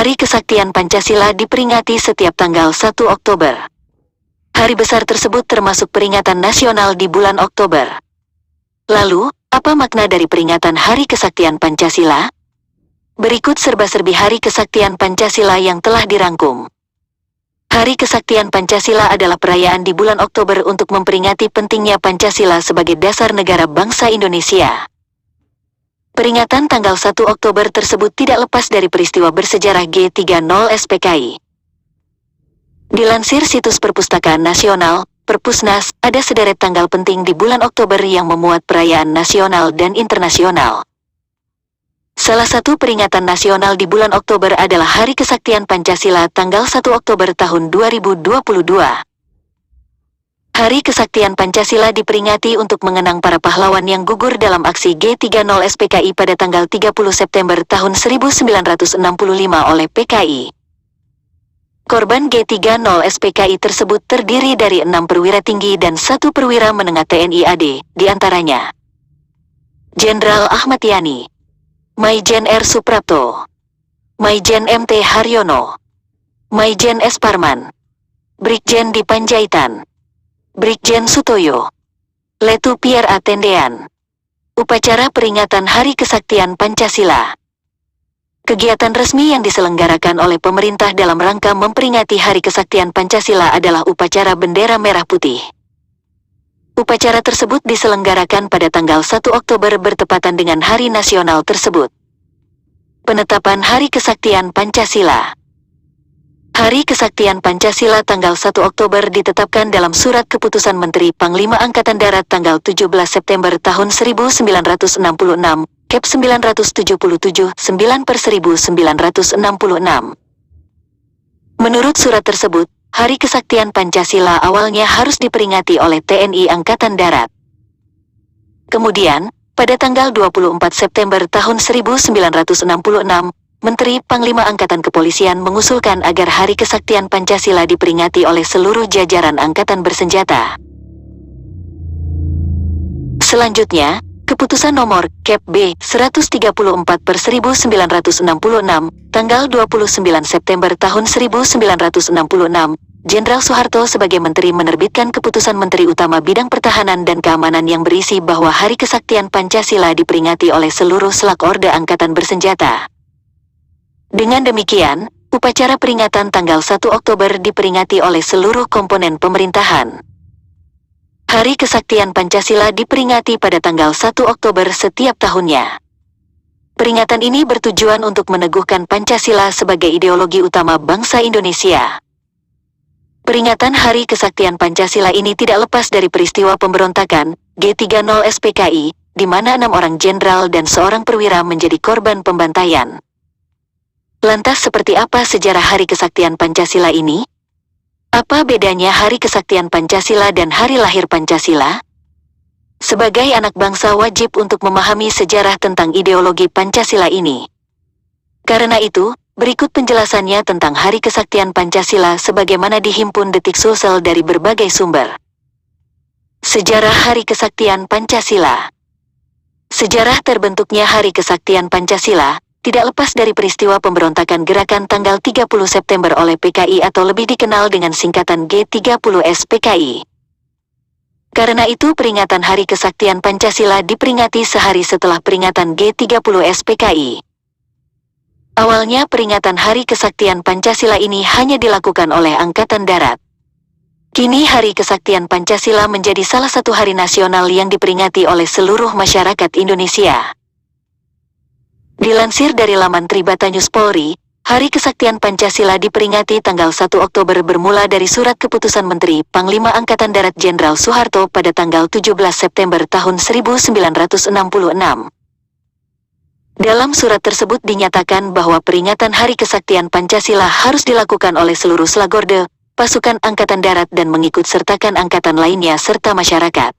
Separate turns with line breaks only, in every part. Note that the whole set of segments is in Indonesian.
Hari Kesaktian Pancasila diperingati setiap tanggal 1 Oktober. Hari besar tersebut termasuk peringatan nasional di bulan Oktober. Lalu, apa makna dari peringatan Hari Kesaktian Pancasila? Berikut serba-serbi Hari Kesaktian Pancasila yang telah dirangkum. Hari Kesaktian Pancasila adalah perayaan di bulan Oktober untuk memperingati pentingnya Pancasila sebagai dasar negara bangsa Indonesia. Peringatan tanggal 1 Oktober tersebut tidak lepas dari peristiwa bersejarah G30 SPKI. Dilansir situs Perpustakaan Nasional, Perpusnas, ada sederet tanggal penting di bulan Oktober yang memuat perayaan nasional dan internasional. Salah satu peringatan nasional di bulan Oktober adalah Hari Kesaktian Pancasila tanggal 1 Oktober tahun 2022. Hari Kesaktian Pancasila diperingati untuk mengenang para pahlawan yang gugur dalam aksi G30 SPKI pada tanggal 30 September tahun 1965 oleh PKI. Korban G30 SPKI tersebut terdiri dari 6 perwira tinggi dan 1 perwira menengah TNI AD, diantaranya Jenderal Ahmad Yani, Maijen R. Suprapto, Maijen MT Haryono, Maijen S. Parman, Brigjen di Panjaitan, Brigjen Sutoyo, Letu Pierre A. Tendean. Upacara peringatan Hari Kesaktian Pancasila. Kegiatan resmi yang diselenggarakan oleh pemerintah dalam rangka memperingati Hari Kesaktian Pancasila adalah upacara bendera merah putih. Upacara tersebut diselenggarakan pada tanggal 1 Oktober bertepatan dengan hari nasional tersebut. Penetapan Hari Kesaktian Pancasila. Hari Kesaktian Pancasila tanggal 1 Oktober ditetapkan dalam Surat Keputusan Menteri Panglima Angkatan Darat tanggal 17 September tahun 1966, Kep 977, 9/1966. Menurut surat tersebut, Hari Kesaktian Pancasila awalnya harus diperingati oleh TNI Angkatan Darat. Kemudian, pada tanggal 24 September tahun 1966, Menteri Panglima Angkatan Kepolisian mengusulkan agar Hari Kesaktian Pancasila diperingati oleh seluruh jajaran angkatan bersenjata. Selanjutnya, Keputusan Nomor Kep B 134/1966, tanggal 29 September tahun 1966, Jenderal Soeharto sebagai Menteri menerbitkan Keputusan Menteri Utama Bidang Pertahanan dan Keamanan yang berisi bahwa Hari Kesaktian Pancasila diperingati oleh seluruh selak Orda Angkatan Bersenjata. Dengan demikian, upacara peringatan tanggal 1 Oktober diperingati oleh seluruh komponen pemerintahan. Hari Kesaktian Pancasila diperingati pada tanggal 1 Oktober setiap tahunnya. Peringatan ini bertujuan untuk meneguhkan Pancasila sebagai ideologi utama bangsa Indonesia. Peringatan Hari Kesaktian Pancasila ini tidak lepas dari peristiwa pemberontakan G30 SPKI, di mana 6 orang jenderal dan seorang perwira menjadi korban pembantaian. Lantas seperti apa sejarah Hari Kesaktian Pancasila ini? Apa bedanya Hari Kesaktian Pancasila dan Hari Lahir Pancasila? Sebagai anak bangsa wajib untuk memahami sejarah tentang ideologi Pancasila ini. Karena itu, berikut penjelasannya tentang Hari Kesaktian Pancasila sebagaimana dihimpun Detik Sulsel dari berbagai sumber. Sejarah Hari Kesaktian Pancasila. Sejarah terbentuknya Hari Kesaktian Pancasila tidak lepas dari peristiwa pemberontakan gerakan tanggal 30 September oleh PKI atau lebih dikenal dengan singkatan G30 SPKI. Karena itu peringatan Hari Kesaktian Pancasila diperingati sehari setelah peringatan G30 SPKI. Awalnya peringatan Hari Kesaktian Pancasila ini hanya dilakukan oleh Angkatan Darat. Kini Hari Kesaktian Pancasila menjadi salah satu hari nasional yang diperingati oleh seluruh masyarakat Indonesia. Dilansir dari laman Tribata News Polri, Hari Kesaktian Pancasila diperingati tanggal 1 Oktober bermula dari Surat Keputusan Menteri Panglima Angkatan Darat Jenderal Soeharto pada tanggal 17 September tahun 1966. Dalam surat tersebut dinyatakan bahwa peringatan Hari Kesaktian Pancasila harus dilakukan oleh seluruh Slagorde, pasukan Angkatan Darat dan mengikut-sertakan angkatan lainnya serta masyarakat.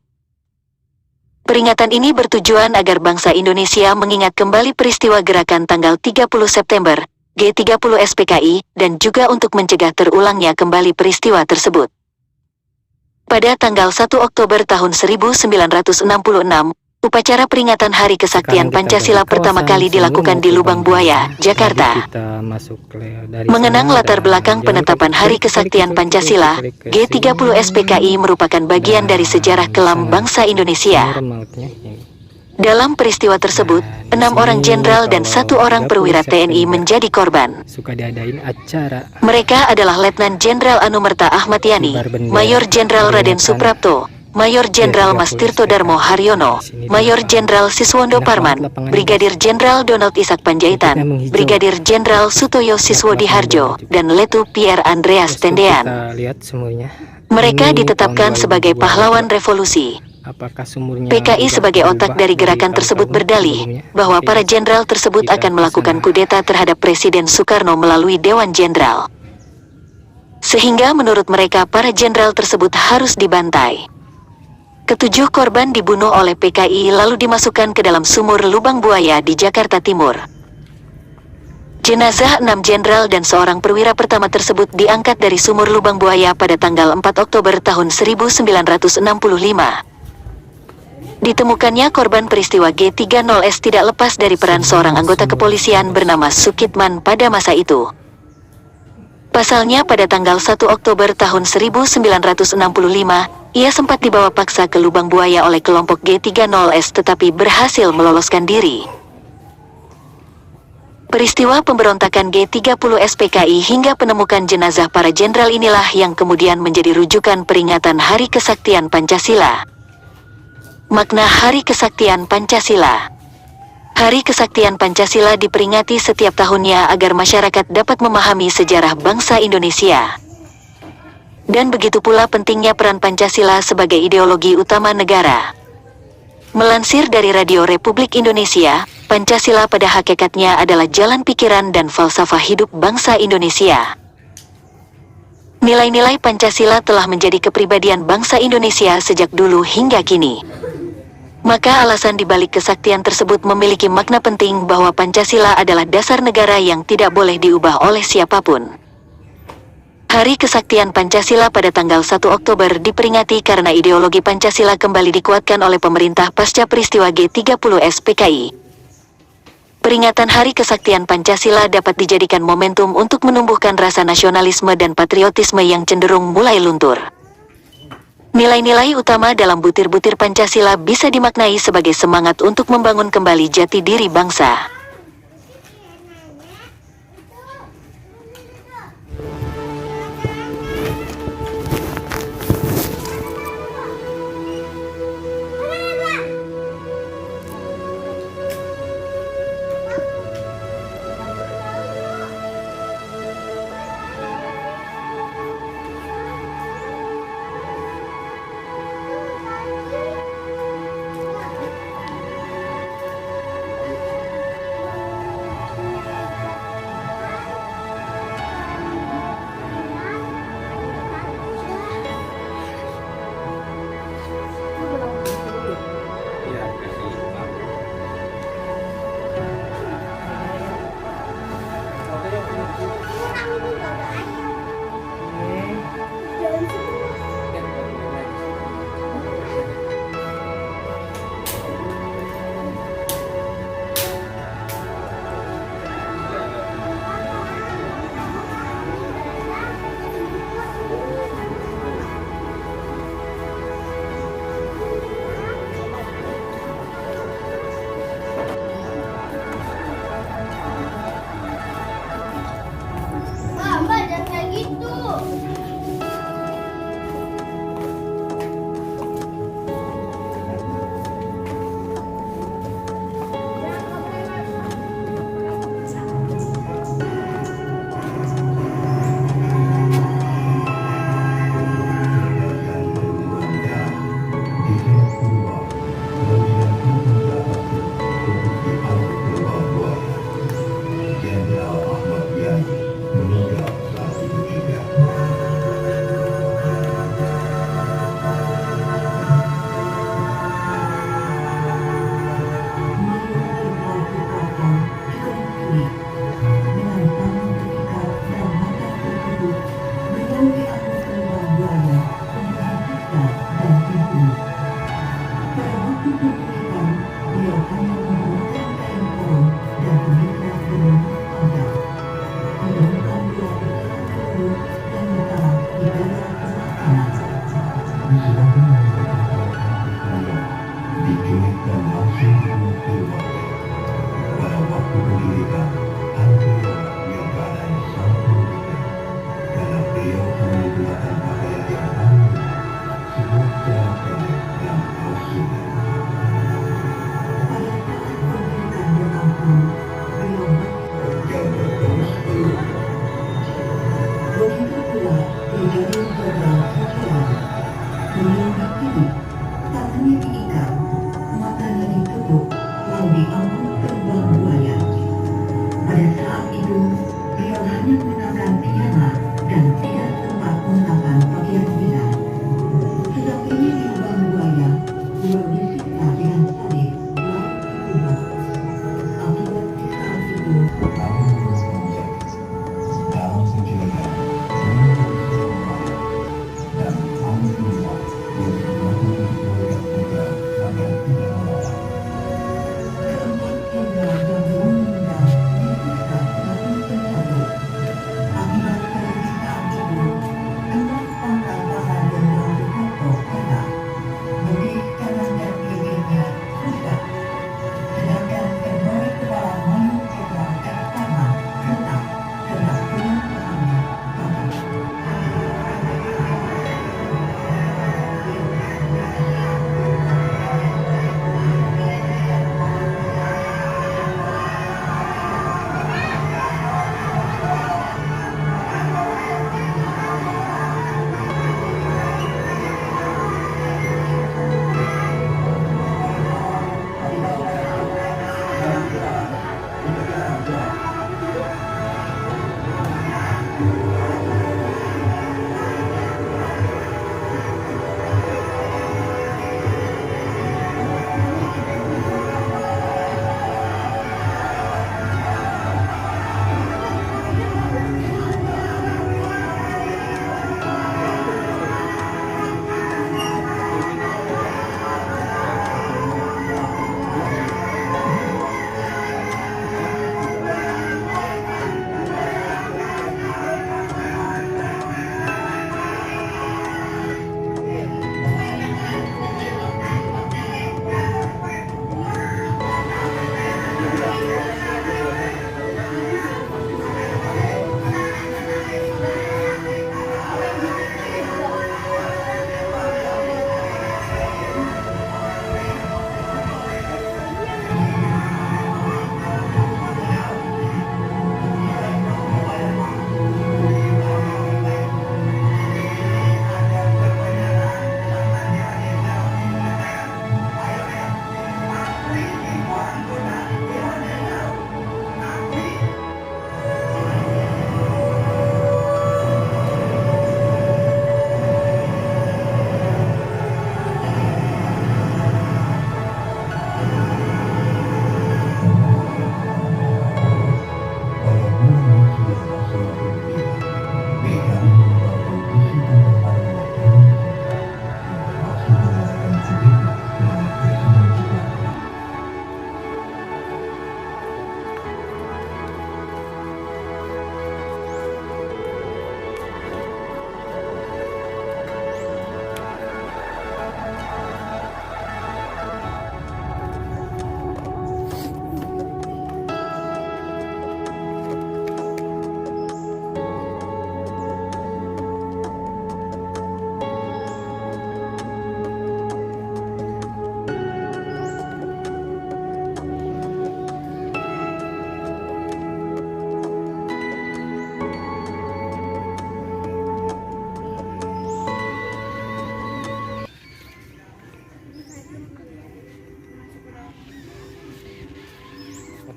Peringatan ini bertujuan agar bangsa Indonesia mengingat kembali peristiwa gerakan tanggal 30 September, G30 SPKI, dan juga untuk mencegah terulangnya kembali peristiwa tersebut. Pada tanggal 1 Oktober tahun 1966, Upacara peringatan Hari Kesaktian Pancasila pertama kali dilakukan di Lubang Buaya, Jakarta. Mengenang latar belakang penetapan Hari Kesaktian Pancasila, G30 SPKI merupakan bagian dari sejarah kelam bangsa Indonesia. Dalam peristiwa tersebut, 6 orang jenderal dan 1 orang perwira TNI menjadi korban. Mereka adalah Letnan Jenderal Anumerta Ahmad Yani, Mayor Jenderal Raden Suprapto, Mayor Jenderal Mas Tirto Darmo Haryono, Mayor Jenderal Siswondo Parman, Brigadir Jenderal Donald Isak Panjaitan, Brigadir Jenderal Sutoyo Siswodi Harjo, dan Letu Pierre Andreas Tendean. Mereka ditetapkan sebagai pahlawan revolusi. PKI sebagai otak dari gerakan tersebut berdalih bahwa para jenderal tersebut akan melakukan kudeta terhadap Presiden Soekarno melalui Dewan Jenderal. Sehingga menurut mereka para jenderal tersebut harus dibantai. Ketujuh korban dibunuh oleh PKI lalu dimasukkan ke dalam sumur Lubang Buaya di Jakarta Timur. Jenazah 6 jenderal dan seorang perwira pertama tersebut diangkat dari sumur Lubang Buaya pada tanggal 4 Oktober tahun 1965. Ditemukannya korban peristiwa G30S tidak lepas dari peran seorang anggota kepolisian bernama Sukitman pada masa itu. Pasalnya pada tanggal 1 Oktober tahun 1965, ia sempat dibawa paksa ke Lubang Buaya oleh kelompok G30S tetapi berhasil meloloskan diri. Peristiwa pemberontakan G30 SPKI hingga penemukan jenazah para jenderal inilah yang kemudian menjadi rujukan peringatan Hari Kesaktian Pancasila. Makna Hari Kesaktian Pancasila. Hari Kesaktian Pancasila diperingati setiap tahunnya agar masyarakat dapat memahami sejarah bangsa Indonesia. Dan begitu pula pentingnya peran Pancasila sebagai ideologi utama negara. Melansir dari Radio Republik Indonesia, Pancasila pada hakikatnya adalah jalan pikiran dan falsafah hidup bangsa Indonesia. Nilai-nilai Pancasila telah menjadi kepribadian bangsa Indonesia sejak dulu hingga kini. Maka alasan dibalik kesaktian tersebut memiliki makna penting bahwa Pancasila adalah dasar negara yang tidak boleh diubah oleh siapapun. Hari Kesaktian Pancasila pada tanggal 1 Oktober diperingati karena ideologi Pancasila kembali dikuatkan oleh pemerintah pasca peristiwa G30 SPKI. Peringatan Hari Kesaktian Pancasila dapat dijadikan momentum untuk menumbuhkan rasa nasionalisme dan patriotisme yang cenderung mulai luntur. Nilai-nilai utama dalam butir-butir Pancasila bisa dimaknai sebagai semangat untuk membangun kembali jati diri bangsa.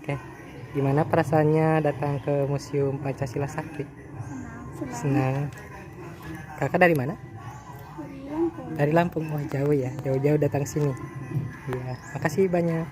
Oke, gimana perasaannya datang ke Museum Pancasila Sakti? Senang. Kakak dari mana? Dari Lampung. Wah, jauh ya, jauh-jauh datang sini. Iya, makasih banyak.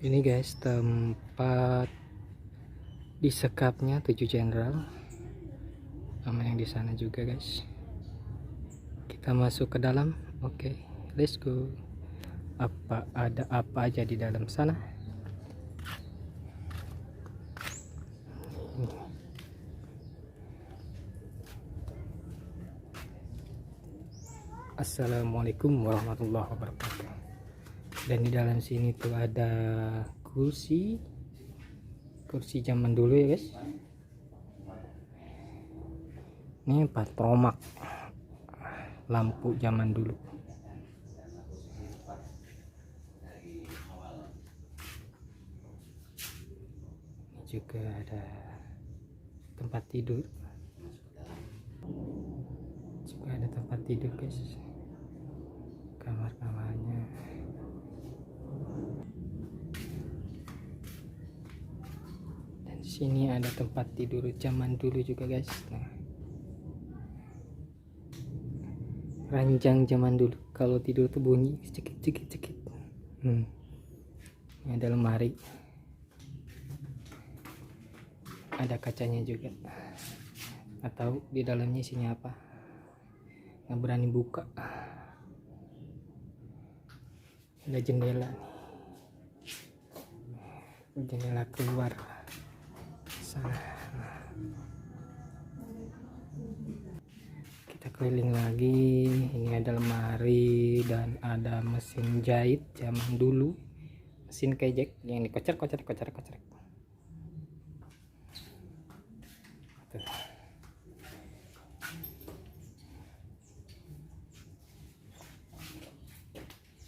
Ini guys, tempat disekapnya 7 jenderal. Sama yang di sana juga guys. Kita masuk ke dalam. Oke, let's go. Ada apa aja di dalam sana? Assalamualaikum warahmatullahi wabarakatuh. Dan di dalam sini tuh ada kursi zaman dulu ya guys. Ini patromak lampu zaman dulu. Ini juga ada tempat tidur. Juga ada tempat tidur guys. Kamar-kamarnya. Dan di sini ada tempat tidur zaman dulu juga guys. Nah, ranjang zaman dulu. Kalau tidur tuh bunyi cekik. Ini ada lemari. Ada kacanya juga. Atau di dalamnya isinya apa? Nggak berani buka. Ada jendela nih. Jendela keluar sana. Kita keliling lagi. Ini ada lemari dan ada mesin jahit zaman dulu, mesin kejek yang dikocek.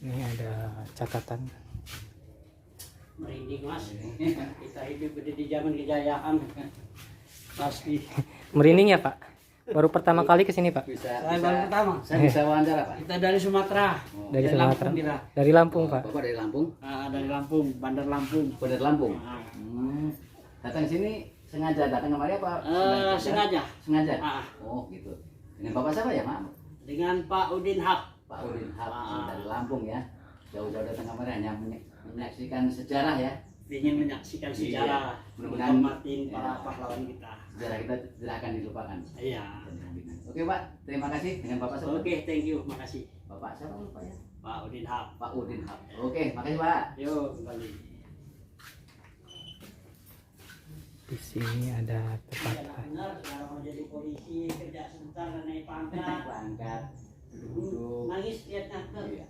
Ini ada catatan.
Merinding mas, kita hidup di zaman kejayaan. Pasti.
Merinding ya Pak? Baru pertama kali kesini Pak?
Saya baru pertama.
Saya bisa wawancara Pak.
Kita dari Sumatera.
Dari Sumatera.
Lampung kita.
Dari Lampung Pak.
Bapak dari Lampung.
Dari Lampung, Bandar Lampung.
Bandar Lampung.
Ah.
Datang sini sengaja datang kemari apa?
Sengaja.
Sengaja.
Ah.
Oh gitu. Dengan Bapak siapa ya Mak?
Dengan Pak Udin Haq.
Pak Udin Haq dari Lampung ya. Jauh-jauh datang kemari hanya menyaksikan sejarah ya.
Ingin menyaksikan sejarah,
Mudah-mudahan
menghormatin para pahlawan kita.
Sejarah kita tidak akan dilupakan.
Iya.
Oke Pak, terima kasih. Dengan Bapak siapa?
Oke, thank you, makasih.
Bapak siapa lupa ya?
Pak Udin Haq.
Pak Udin Haq. Oke, makasih Pak.
Yuk kembali.
Di sini ada tempat.
Benar, sekarang mau jadi polisi, kerja sebentar dan naik pangkat.
Berangkat, duduk-duduk.
Nangis lihat kanker.
Iya.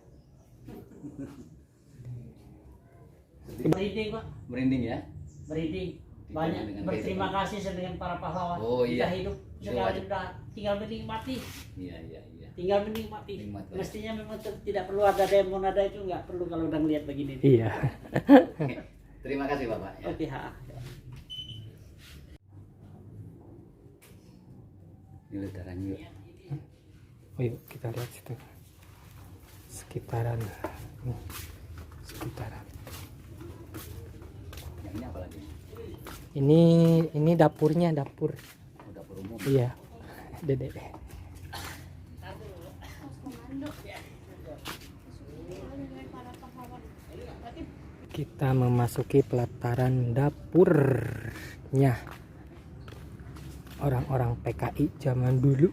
Merinding Pak,
Merinding ya?
merinding. Banyak
Dengan
berterima
kehidupan.
kasih dengan para pahlawan.
Oh, iya.
Kita hidup sekarang sudah tinggal menikmati.
Iya, iya, iya.
Tinggal menikmati.
Nikmat, ya.
Mestinya memang tidak perlu ada demo, ada itu nggak perlu kalau udah ngeliat begini.
Iya.
Oke. Terima kasih Bapak ya.
Oke, ha.
Ini letaran yuk.
Oh yuk kita lihat situ. Sekitaran. Nih. Sekitaran.
Yang ini apa lagi?
Ini dapurnya, dapur.
Oh, dapur umum.
Iya. Dede. Kita memasuki pelataran dapurnya orang-orang PKI zaman dulu.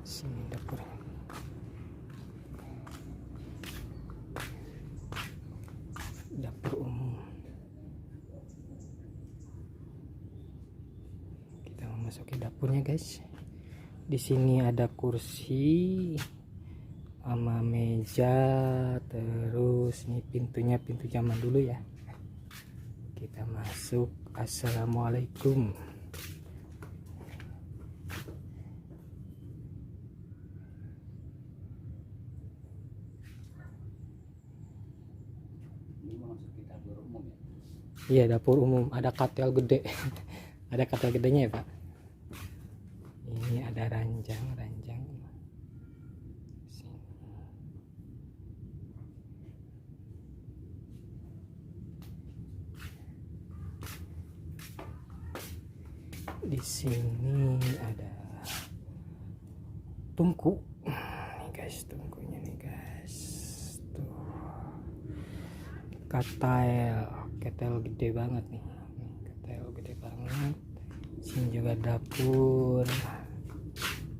Sini dapur. Dapur umum. Kita memasuki dapurnya, guys. Di sini ada kursi sama meja, terus ini pintunya pintu zaman dulu ya. Kita masuk. Assalamualaikum.
Ini memasuki dapur umum ya.
Iya, dapur umum. Ada katel gede. Ada katel gedenya ya Pak. Ini ada ranjang. Sini. Di sini ada tungku. Nih guys, tungkunya nih guys. Tuh. Ketel gede banget nih. Ketel gede banget. Sini juga dapur.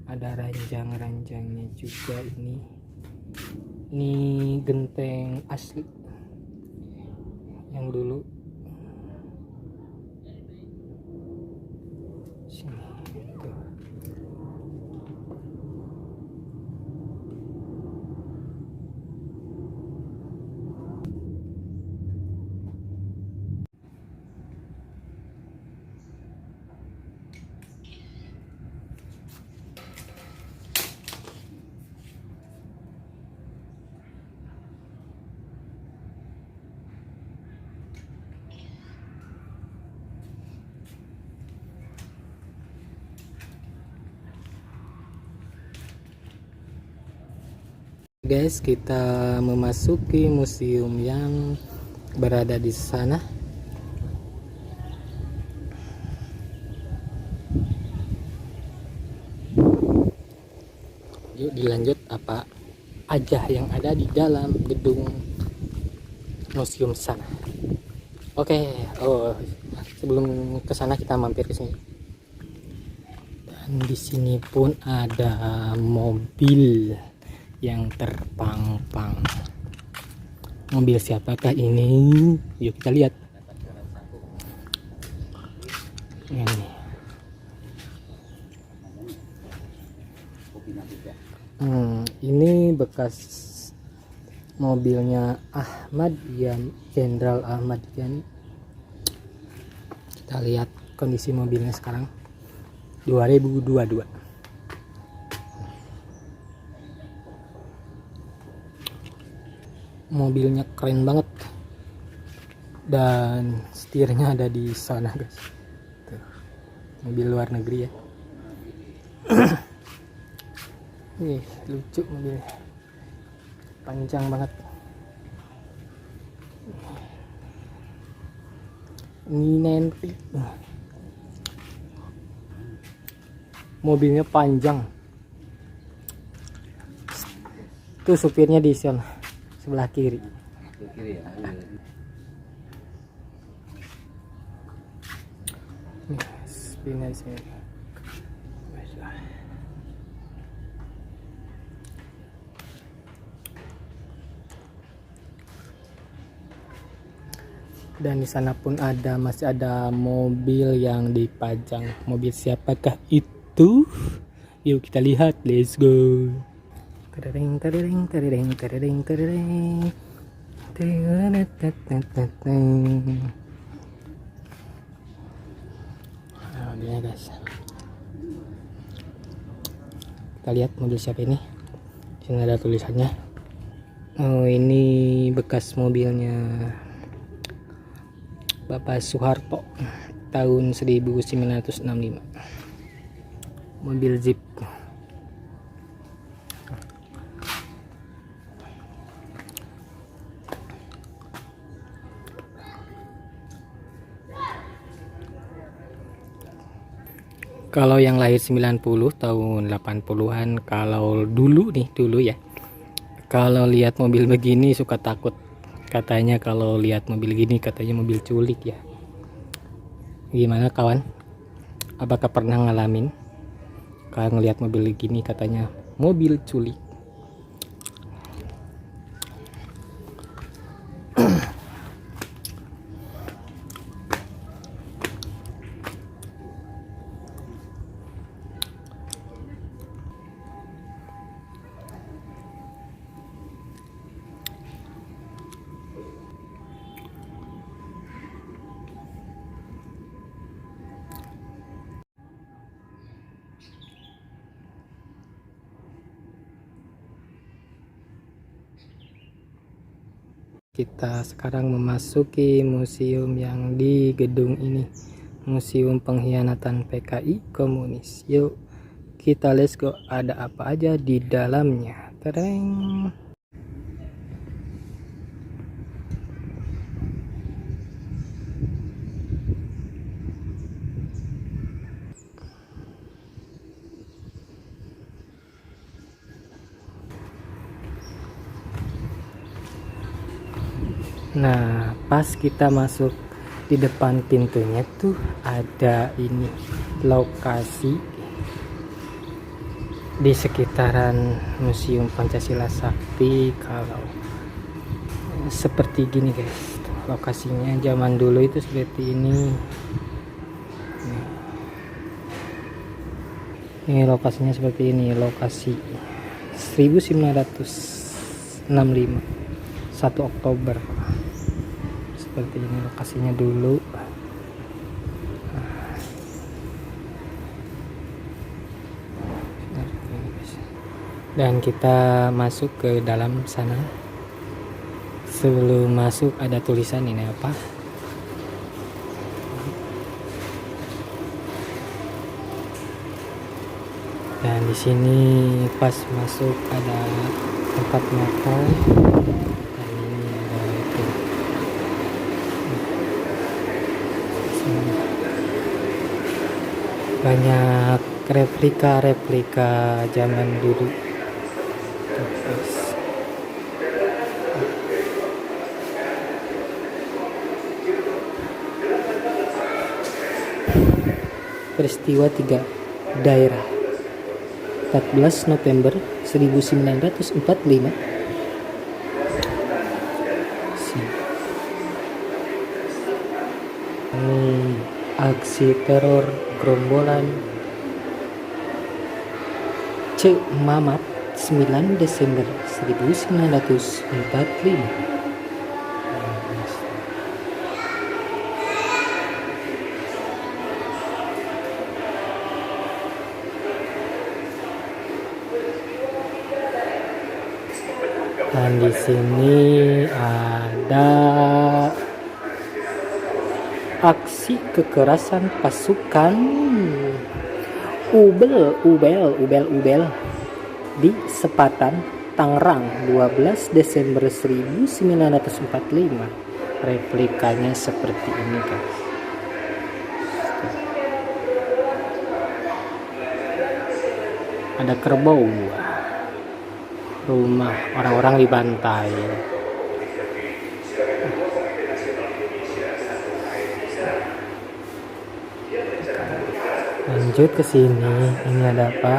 Ada ranjang-ranjangnya juga ini. Ini genteng asli yang dulu. Sini tuh. Guys, kita memasuki museum yang berada di sana. Yuk dilanjut apa aja yang ada di dalam gedung museum sana. Oke, sebelum ke sana kita mampir ke sini. Dan di sini pun ada mobil yang terpang-pang. Mobil siapakah ini? Yuk kita lihat. Ini. Ini bekas mobilnya Ahmad Yani, Jenderal Ahmad Yani. Kita lihat kondisi mobilnya sekarang 2022. mobilnya keren banget, dan setirnya ada di sana guys. Tuh, mobil luar negeri ya. Nih lucu mobilnya, panjang banget. Ini nanti mobilnya panjang. Tuh supirnya di sana sebelah kiri.
Ke kiri ya.
Nih, supirnya di sini. Dan di sana pun masih ada mobil yang dipajang. Mobil siapakah itu? Yuk kita lihat, let's go. Tereng tereng tereng tereng tereng. Nah, mobilnya guys. Kita lihat mobil siapa ini. Di sini ada tulisannya. Oh, ini bekas mobilnya Bapak Soeharto tahun 1965. Mobil Jeep. Kalau yang lahir 90 tahun 80-an, kalau dulu ya. Kalau lihat mobil begini suka takut. Katanya kalau lihat mobil gini katanya mobil culik ya. Gimana kawan? Apakah pernah ngalamin kalau ngelihat mobil gini katanya mobil culik? Kita sekarang memasuki museum yang di gedung ini, Museum Pengkhianatan PKI Komunis. Yuk kita let's go, ada apa aja di dalamnya. Tereng. Nah, pas kita masuk di depan pintunya tuh ada ini lokasi di sekitaran Museum Pancasila Sakti. Kalau seperti gini guys, lokasinya zaman dulu itu seperti ini. Ini lokasinya seperti ini, lokasi 1965 1 Oktober. Seperti ini lokasinya dulu. Dan kita masuk ke dalam sana. Sebelum masuk ada tulisan ini apa? Dan di sini pas masuk ada tempat makan. Dan ini ada itu. Banyak replika zaman dulu. Peristiwa 3 daerah 14 November 1945. Ini aksi teror gerombolan Cek Mamat 9 Desember 1945. Dan di sini ada aksi kekerasan pasukan Ubel di Sepatan, Tangerang, 12 Desember 1945. Replikanya seperti ini, guys. Ada kerbau, rumah orang-orang dibantai. Lanjut ke sini, ini ada apa?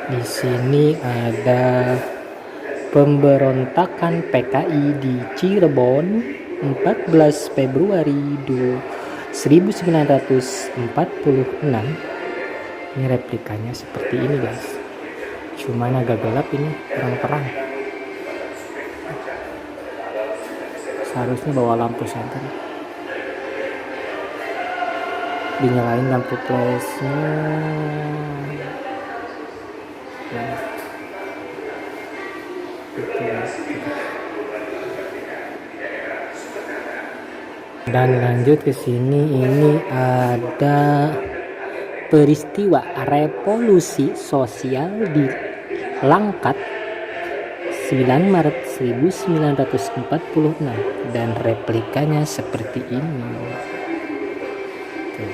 Di sini ada pemberontakan PKI di Cirebon 14 Februari 1946. Ini replikanya seperti ini, guys. Cuman agak gelap ini, terang-terang. Seharusnya bawa lampu senter. Dinyalain lampu flashnya. Nah, gitu, guys. Dan lanjut ke sini, ini ada peristiwa revolusi sosial di Langkat 9 Maret 1946 dan replikanya seperti ini. Tuh.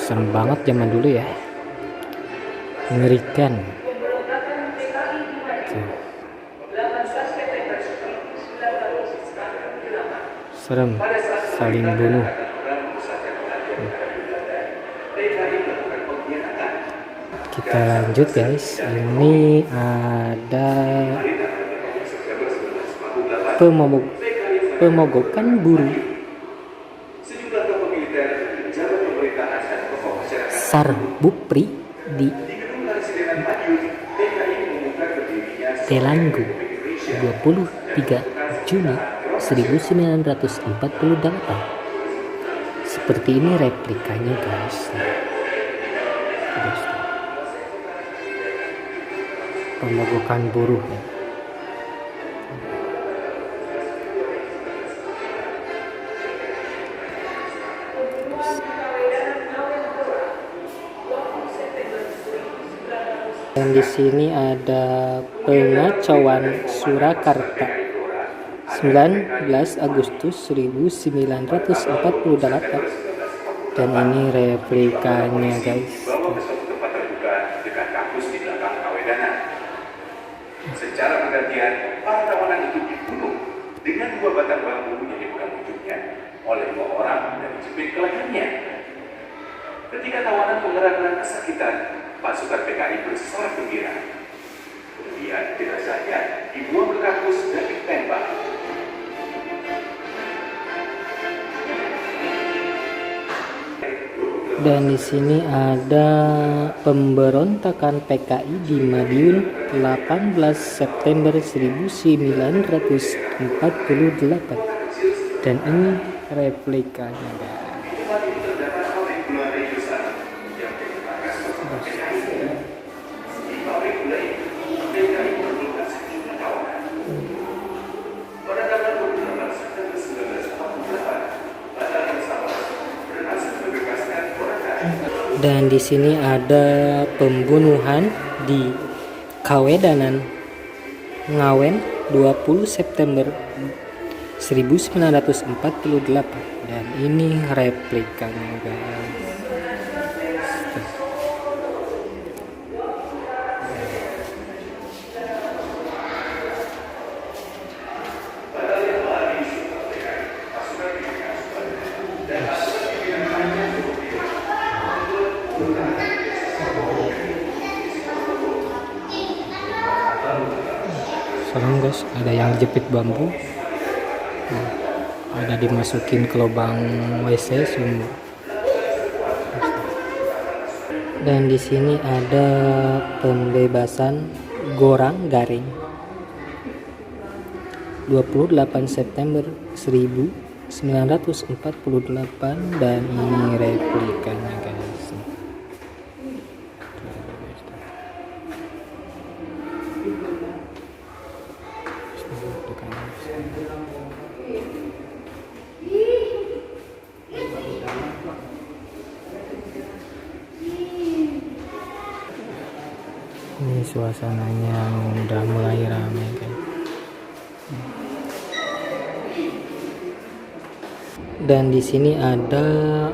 Serem banget zaman dulu ya, mengerikan. Tuh. Serem, saling bunuh. Kita lanjut, guys. Ini ada pemogokan buruh Sarbupri di Telanggu 23 Juni 1948. Seperti ini replikanya, guys. Pemogokan buruh ya. Dan di sini ada pengacauan Surakarta 19 Agustus 1948. Dan ini replikanya, guys.
Secara bergantian, para tawanan itu dibunuh dengan 2 batang bambu yang dipegang ujungnya oleh 2 orang dan dijepit ke lehernya. Ketika tawanan mengerang kesakitan, pasukan PKI bersorak gembira. Kemudian jenazahnya dibuang ke kampus dan ditembak.
Dan di sini ada pemberontakan PKI di Madiun 18 September 1948. Dan ini replikanya, guys. Dan di sini ada pembunuhan di Kawedanan, Ngawen 20 September 1948. Dan ini replikanya, guys. Serem, guys. Ada yang jepit bambu, ada dimasukin ke lubang WC sumur. Dan di sini ada pembebasan Gorang Garing 28 September 1948. Dan ini replikanya, guys. Ini suasananya udah mulai ramai guys. Dan di sini ada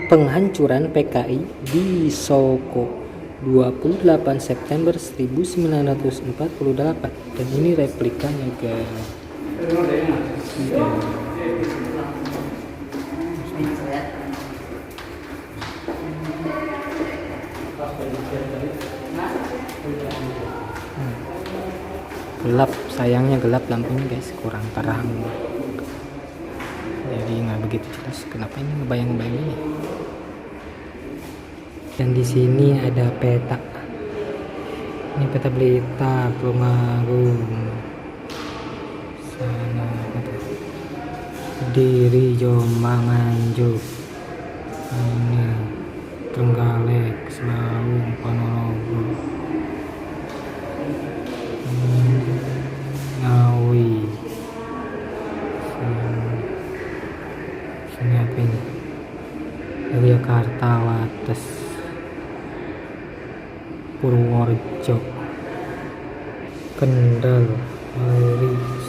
penghancuran PKI di Soko 28 September 1948 dan ini replikanya guys. Gelap, sayangnya gelap lampunya guys, kurang terang, jadi nggak begitu jelas. Kenapa ini ngebayang-bayang ini? Dan di sini ada peta. Ini peta Blitar, Tulungagung, sana Kediri, Jombang, Nganjuk, ini Trenggalek, Semawung, Ponorogo, Ngawi, sini apa ini? Yogyakarta, Wates, Purworejo, Kendal, Malis,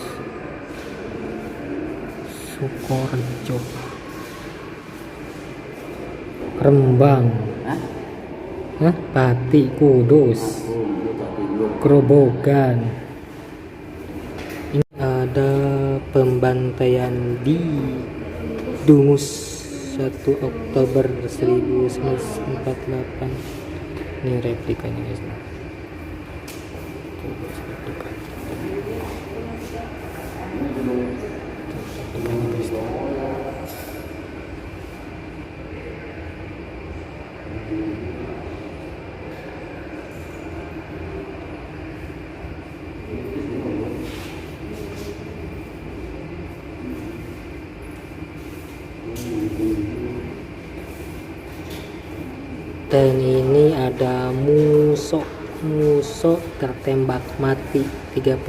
Sukorejo, Rembang, Pati, Kudus, Grobogan. Ini ada pembantaian di Dungus 1 Oktober 1948. Ini replikanya guys. Dan ini ada Muso tertembak mati 31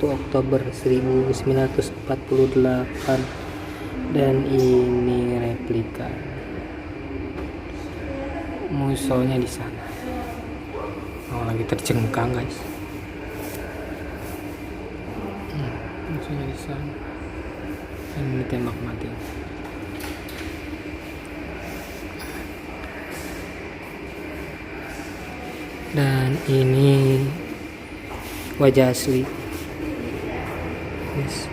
Oktober 1948 dan ini replika musonya di sana. Oh, lagi terjengkang guys. Musonya di sana. Ini tembak mati. Dan ini wajah asli, yes.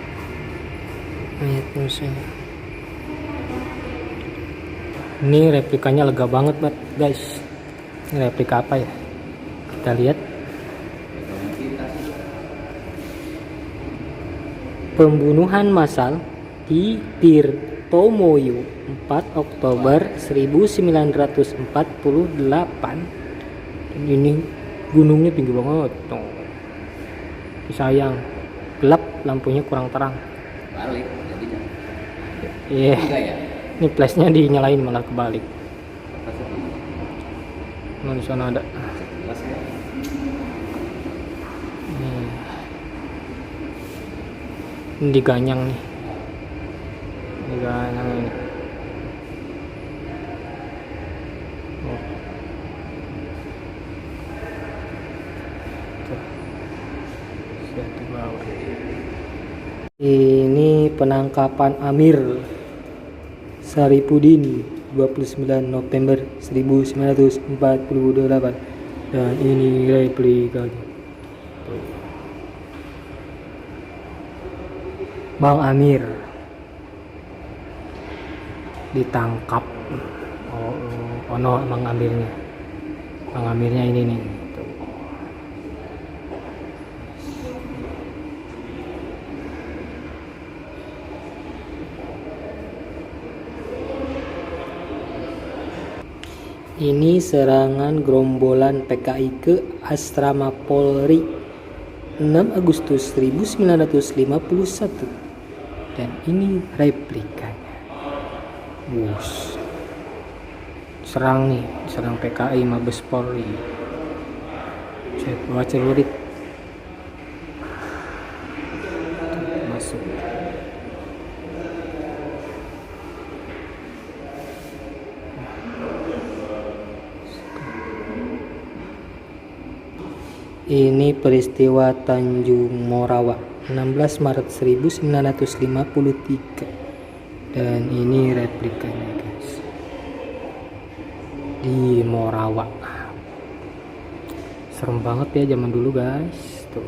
Mayat musuh. Ini replikanya lega banget guys. Ini replika apa ya? Kita lihat. Pembunuhan massal di Tirtomoyo 4 Oktober 1948. Ini gunungnya tinggi banget tuh. Sayang gelap, lampunya kurang terang.
Balik jadinya.
Iya.
Ya?
Ini flashnya dinyalain malah kebalik. Nah, di sana ada. Ini diganyang nih. Diganyang ini. Ini penangkapan Amir Saripudin 29 November 1948 dan ini replikanya. Bang Amir ditangkap. Oh no, Bang Amirnya. Bang Amirnya ini nih. Ini serangan gerombolan PKI ke asrama Polri 6 Agustus 1951 dan ini replikanya. Wush. Serang PKI Mabes Polri. Bawa celurit masuk. Ini peristiwa Tanjung Morawa 16 Maret 1953. Dan ini replikanya guys, di Morawa. Serem banget ya zaman dulu guys, tuh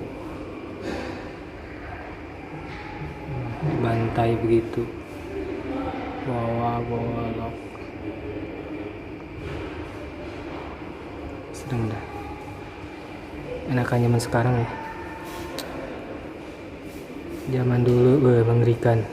bantai begitu, bawa golok, sedang dah. Enakan zaman sekarang ya, zaman dulu mengerikan.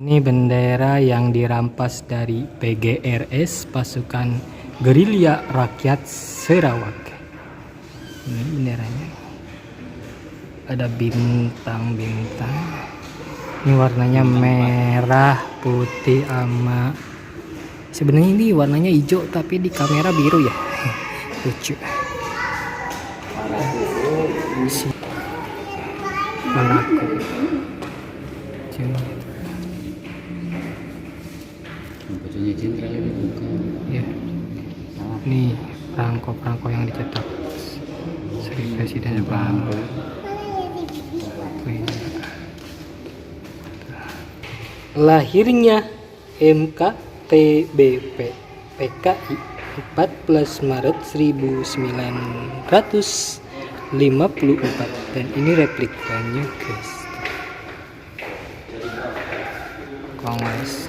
Ini bendera yang dirampas dari PGRS, pasukan gerilya rakyat Sarawak. Ini benderanya, ada bintang-bintang. Ini warnanya merah, putih, sama sebenarnya ini warnanya hijau tapi di kamera biru ya. Lucu. Paraku.
Bajunya jenderal ini bukan.
Ya. Nih perangko-perangko yang dicetak Sri Presiden Jepang. Lahirnya MKTBP PKI 14 Maret 1954 dan ini replikanya guys. Kongres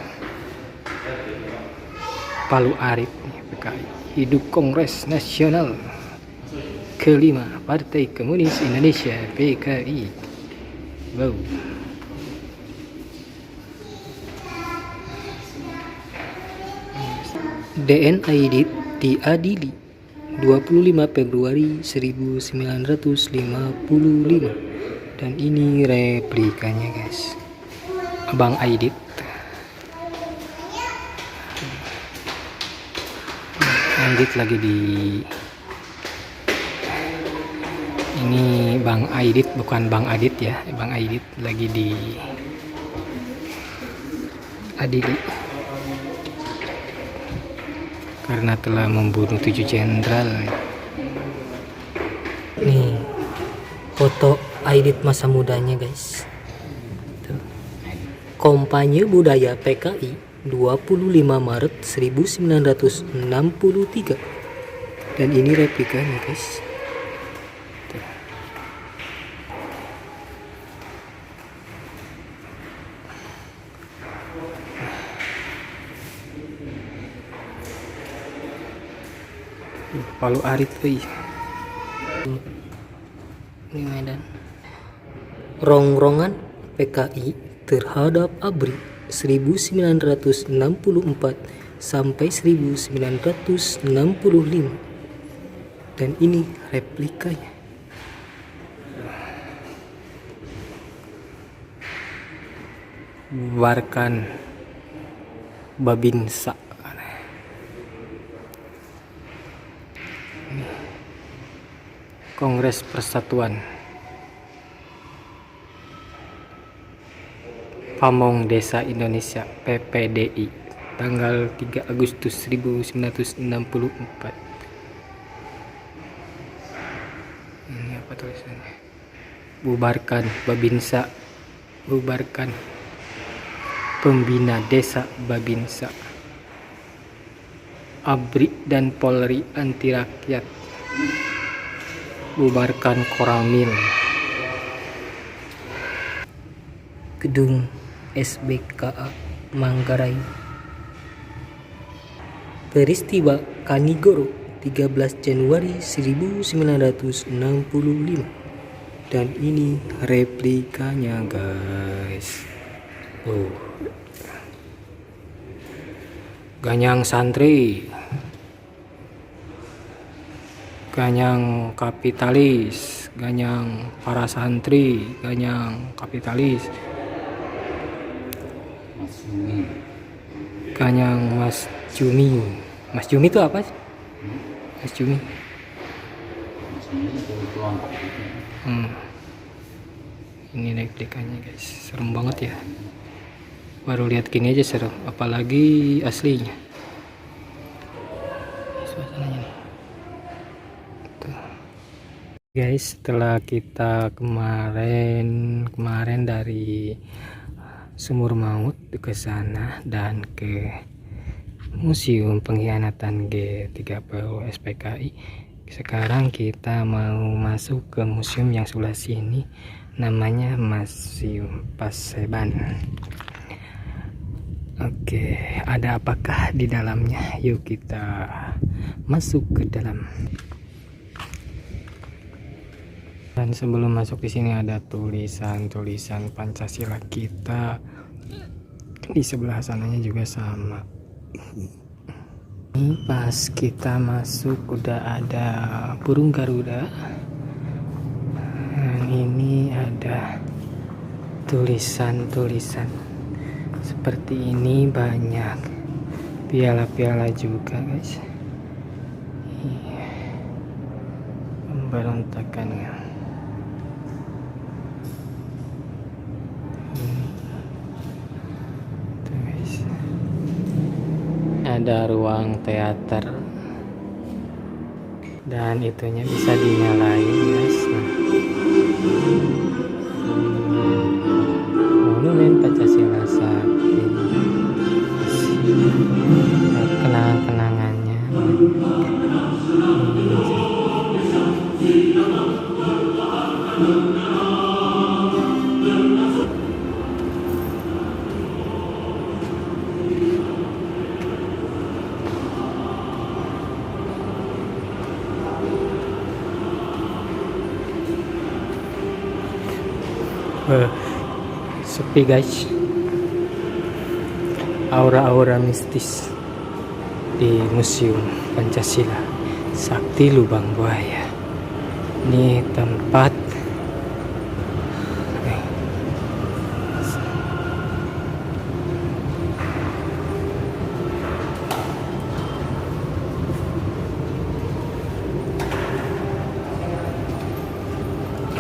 Palu Arit PKI, hidup Kongres Nasional kelima Partai Komunis Indonesia PKI. Wow. DN Aidit diadili 25 Februari 1955 dan ini replikanya guys, Abang Aidit. Aidit lagi di ini, Bang Aidit bukan Bang Adit ya, Bang Aidit lagi di adili karena telah membunuh 7 jenderal. Nih foto Aidit masa mudanya guys. Tuh. Kampanye Budaya PKI 25 Maret 1963 dan ini replikanya guys. Tuh. Palu Arit euy. Ini Medan. Rongrongan PKI terhadap ABRI 1964 sampai 1965 dan ini replikanya. Bubarkan Babinsa. Kongres Persatuan Pamong Desa Indonesia PPDI tanggal 3 Agustus 1964. Ini apa tulisannya? Bubarkan Babinsa, bubarkan Pembina Desa Babinsa, ABRI dan Polri anti rakyat, bubarkan Koramil. Gedung SBKA Manggarai. Peristiwa Kanigoro 13 Januari 1965 dan ini replikanya guys. Oh. Ganyang santri, ganyang kapitalis, ganyang para santri, ganyang kapitalis, ganyang Mas Jumi. Mas Jumi itu apa sih? Mas Jumi
Ini kelompok gitu.
Ini replikanya guys, serem banget ya. Baru lihat gini aja serem, apalagi aslinya. Suasananya nih. Tuh. Guys, setelah kita kemarin dari Sumur Maut ke sana dan ke Museum Pengkhianatan G30 SPKI, sekarang kita mau masuk ke museum yang sebelah sini, namanya Museum Paseban. Oke, ada apakah di dalamnya? Yuk kita masuk ke dalam. Dan sebelum masuk di sini ada tulisan Pancasila kita. Di sebelah sananya juga sama. Ini pas kita masuk udah ada burung Garuda. Dan ini ada tulisan seperti ini, banyak piala-piala juga guys. Pemberontakan ya. Ada ruang teater dan itunya bisa dinyalain guys. Monumen Pancasila Sakti, kenang-kenangannya. Sepi guys, aura-aura mistis di Museum Pancasila Sakti Lubang Buaya. Ini tempat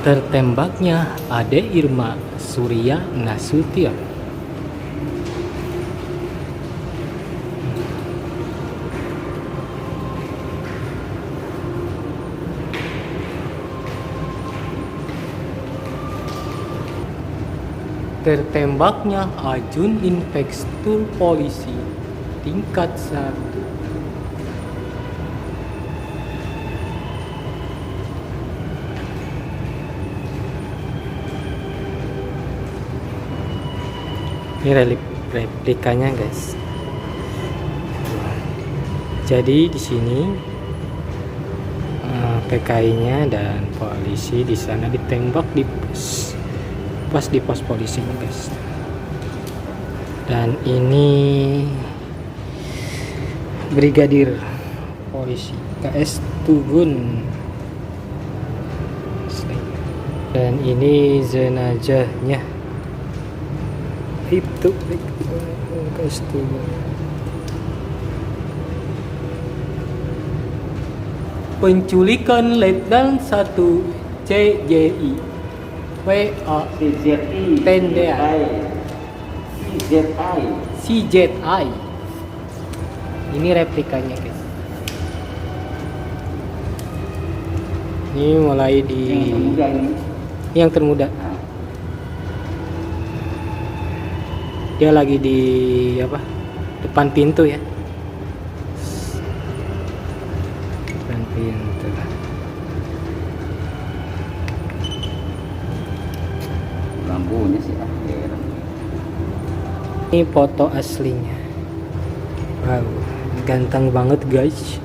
tertembaknya Ade Irma Surya Nasution. Tertembaknya Ajun Inspektur Polisi tingkat 1. Ini replikanya guys. Jadi di sini PKI-nya dan polisi di sana ditembak di pas di pos polisinya guys. Dan ini Brigadir Polisi KS Tugun. Dan ini jenazahnya. Itu KS Tugun. Penculikan Letnan 1 CJI WA Tendean CZI. Ini replikanya guys. Ini mulai di yang termuda. Dia lagi di apa? Depan pintu ya. Depan pintu.
Lampunya sih
Ini foto aslinya. Wow, ganteng banget guys.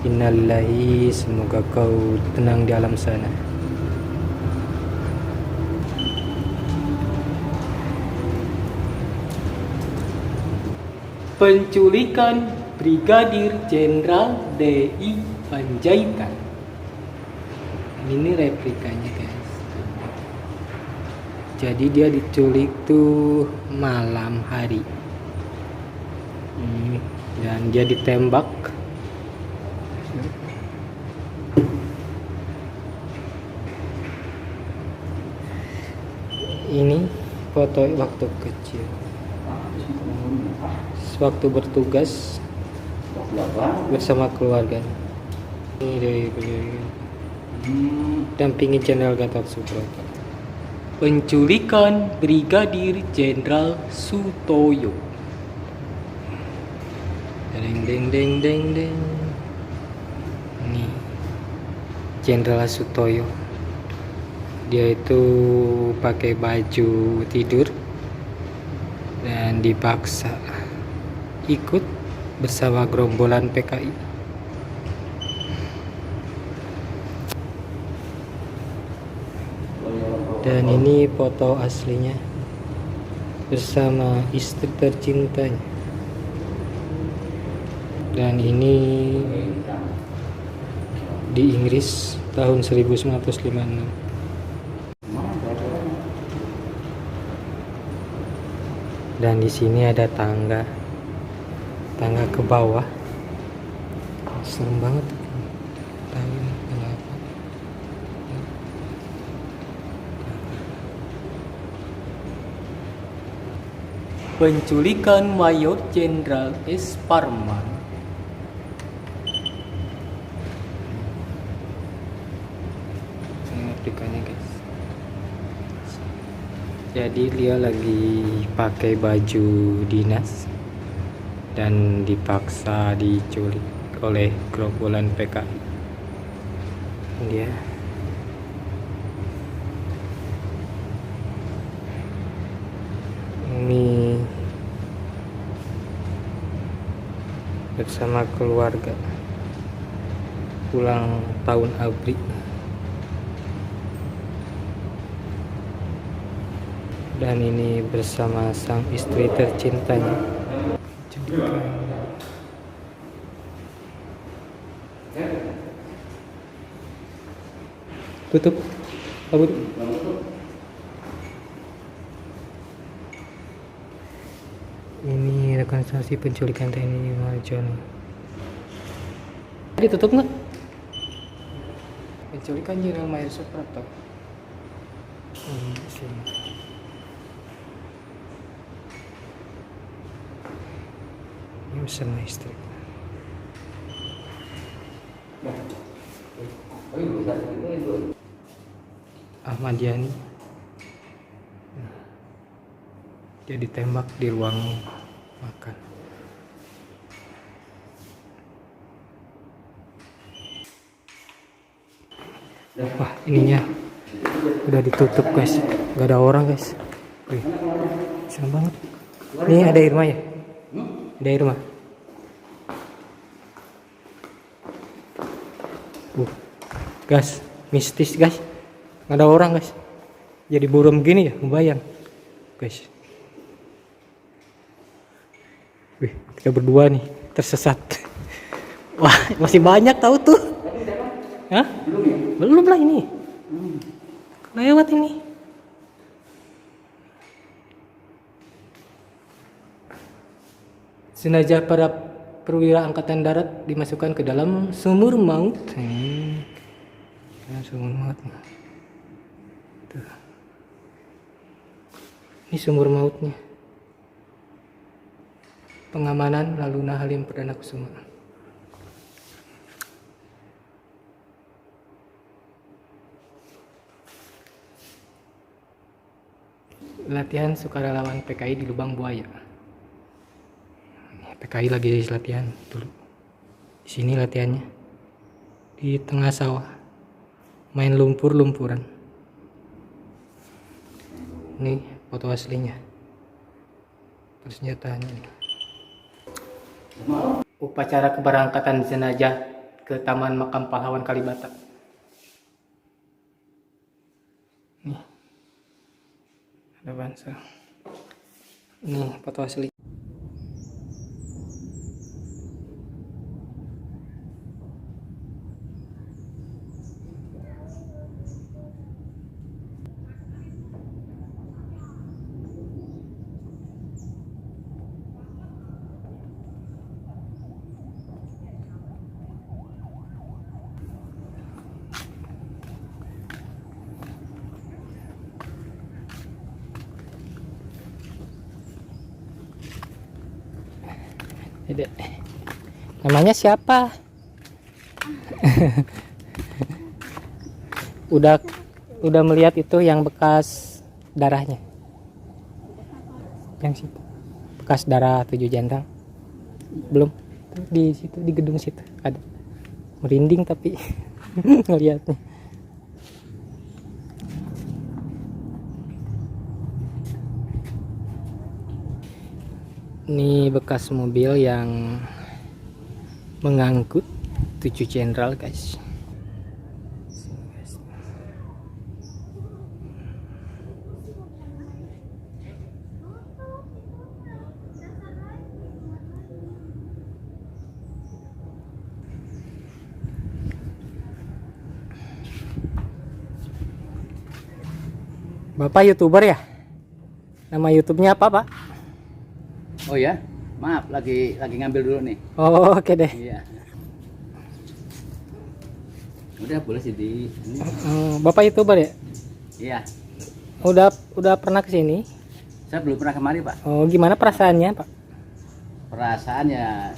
Innalillahi, semoga kau tenang di alam sana. Penculikan Brigadir Jenderal DI Panjaitan. Ini replikanya guys. Jadi dia diculik tuh malam hari. Dan dia ditembak. Ini foto waktu kecil, waktu bertugas bersama keluarga. Ini dari beliau dampingi Jenderal Gatot Subroto. Penculikan Brigadir Jenderal Sutoyo. Deng deng deng deng deng. Ini Jenderal Sutoyo. Dia itu pakai baju tidur dan dipaksa ikut bersama gerombolan PKI. Dan ini foto aslinya bersama istri tercintanya. Dan ini di Inggris tahun 1956. Dan di sini ada tangga ke bawah. Serem banget. Tahu ini kenapa? Penculikan Mayor Jenderal S. Parman. Ini aplikasinya guys. Jadi dia lagi pakai baju dinas dan dipaksa diculik oleh gerombolan PKI. Dia ini bersama keluarga pulang tahun ABRI. Dan ini bersama sang istri tercintanya. Tutup. Kabut. Ini rekonstruksi penculikan TNI Marjono. Ditutup nggak? Penculikan Jenderal Mayor Suprapto. Sini. Ini bersama istri. Ahmad Yani. Dia ditembak di ruang makan. Wah, ininya udah ditutup guys, gak ada orang guys. Wih, serem banget. Ini ada Irma ya? Ada Irma. Guys, mistis guys. Gak ada orang guys. Jadi buram gini ya, membayang guys. Wih, kita berdua nih tersesat. Wah, masih banyak tahu tuh. Hah? Belum lah ini. Lewat ini. Jenazah para perwira angkatan darat dimasukkan ke dalam sumur maut. Sumur maut. Tuh. Ini sumur mautnya. Pengamanan Laluna Halim Perdana Kusuma. Latihan sukarelawan PKI di Lubang Buaya. PKI lagi latihan dulu. Di sini latihannya. Di tengah sawah. Main lumpur-lumpuran. Ini foto aslinya. Persenjataannya nih. Upacara keberangkatan jenazah ke Taman Makam Pahlawan Kalibata. Nih. Ada bansal. Ini foto asli. Dede. Namanya siapa? udah melihat itu yang bekas darahnya? Yang situ. Bekas darah 7 jenderal. Belum. Di situ, di gedung situ ada. Merinding tapi ngelihatnya. Ini bekas mobil yang mengangkut 7 jenderal, guys. Bapak YouTuber ya? Nama YouTube-nya apa, Pak?
Oh ya, maaf lagi ngambil dulu nih.
Oh, oke deh.
Iya. Udah boleh sih di ini.
Bapak YouTuber ya?
Iya.
Udah pernah ke sini?
Saya belum pernah kemari, Pak.
Oh, gimana perasaannya, Pak?
Perasaannya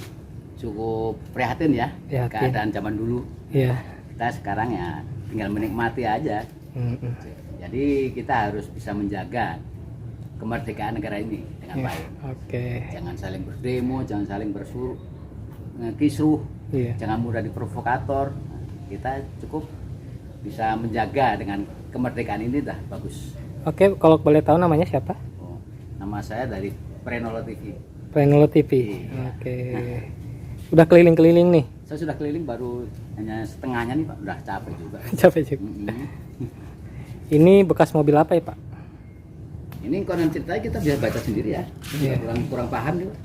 cukup prihatin ya.
Prihatin.
Keadaan zaman dulu.
Iya.
Kita sekarang ya tinggal menikmati aja. Jadi kita harus bisa menjaga kemerdekaan negara ini dengan
Iya,
baik.
oke.
Jangan saling berdemo, jangan saling kisruh,
Iya.
jangan mudah diprovokator. Kita cukup bisa menjaga dengan kemerdekaan ini dah bagus.
Oke, kalau boleh tahu namanya siapa?
Oh, nama saya dari Prenolo TV.
Prenolo TV.
Iya.
Oke. Udah keliling-keliling nih.
Saya sudah keliling baru hanya setengahnya nih Pak, udah capek juga.
Capek juga. Ini bekas mobil apa ya, Pak?
Ini konon ceritanya kita bisa baca sendiri ya.
Iya.
Kurang paham juga.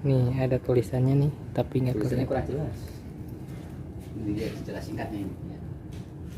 Nih ada tulisannya nih, tapi nggak
Tulisannya
kelihatan.
kurang jelas. Ini dia secara singkatnya ini.